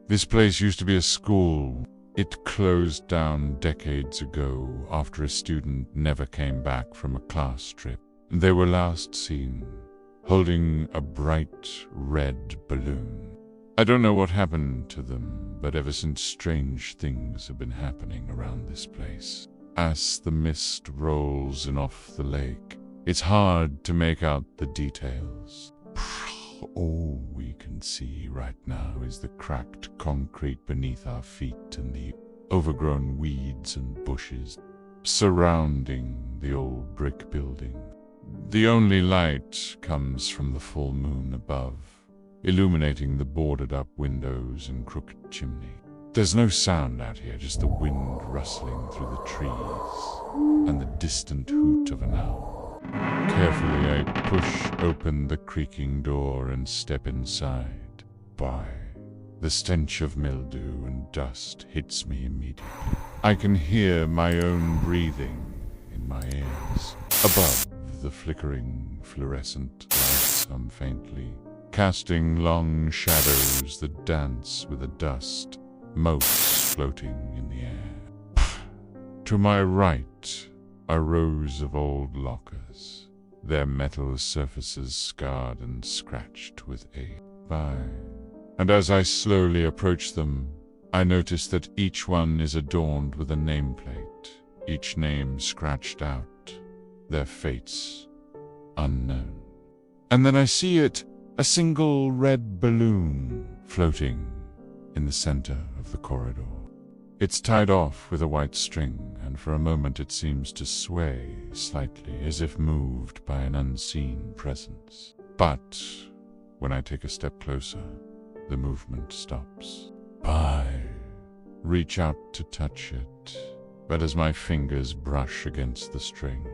This place used to be a school. It closed down decades ago after a student never came back from a class trip. They were last seen holding a bright red balloon. I don't know what happened to them, but ever since strange things have been happening around this place. As the mist rolls in off the lake, it's hard to make out the details. All we can see right now is the cracked concrete beneath our feet and the overgrown weeds and bushes surrounding the old brick building. The only light comes from the full moon above, illuminating the boarded-up windows and crooked chimney. There's no sound out here, just the wind rustling through the trees and the distant hoot of an owl. Carefully, I push open the creaking door and step inside. The stench of mildew and dust hits me immediately. I can hear my own breathing in my ears. Above, the flickering fluorescent lights hum faintly, casting long shadows that dance with the dust, motes floating in the air. To my right are rows of old lockers, their metal surfaces scarred and scratched with age. And as I slowly approach them, I notice that each one is adorned with a nameplate, each name scratched out, their fates unknown. And then I see a single red balloon floating in the center of the corridor. It's tied off with a white string, and for a moment it seems to sway slightly, as if moved by an unseen presence. But when I take a step closer, the movement stops. I reach out to touch it, but as my fingers brush against the string,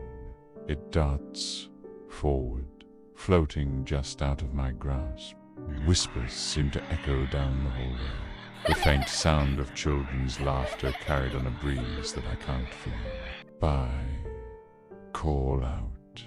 it darts forward, floating just out of my grasp. Whispers seem to echo down the hallway, the faint sound of children's laughter carried on a breeze that I can't feel. I call out,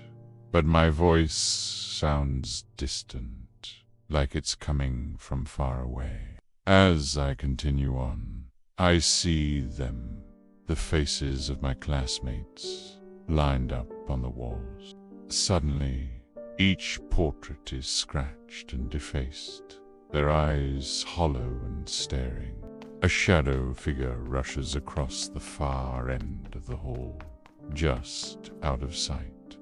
but my voice sounds distant, like it's coming from far away. As I continue on, I see them, the faces of my classmates, lined up on the walls. Suddenly, each portrait is scratched and defaced, their eyes hollow and staring. A shadow figure rushes across the far end of the hall, just out of sight.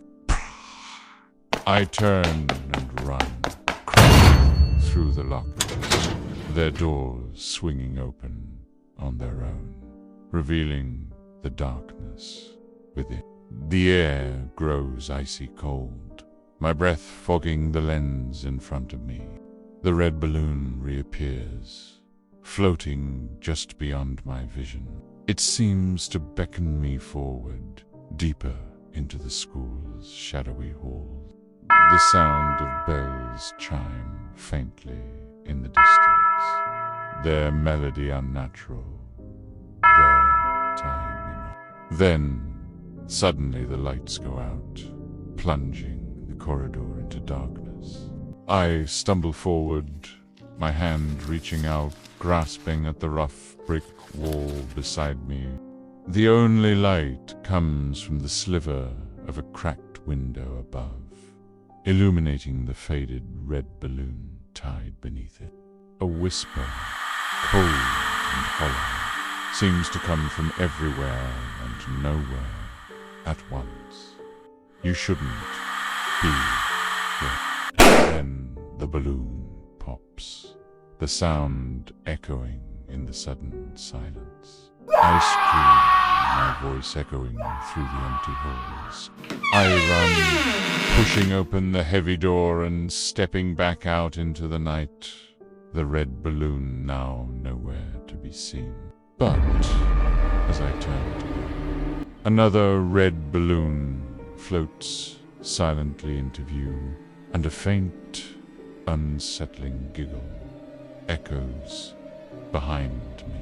I turn and run, crashing through the lockers, their doors swinging open on their own, revealing the darkness within. The air grows icy cold, my breath fogging the lens in front of me. The red balloon reappears, floating just beyond my vision. It seems to beckon me forward, deeper into the school's shadowy hall. The sound of bells chime faintly in the distance, their melody unnatural, their time enough. Then, suddenly the lights go out, plunging the corridor into darkness. I stumble forward, my hand reaching out, grasping at the rough brick wall beside me. The only light comes from the sliver of a cracked window above, illuminating the faded red balloon tied beneath it. A whisper, cold and hollow, seems to come from everywhere and nowhere at once. You shouldn't be here. Then the balloon pops, the sound echoing in the sudden silence. I scream, my voice echoing through the empty halls. I run, pushing open the heavy door and stepping back out into the night, the red balloon now nowhere to be seen. But as I turn to go, another red balloon floats silently into view, and a faint, unsettling giggle echoes behind me.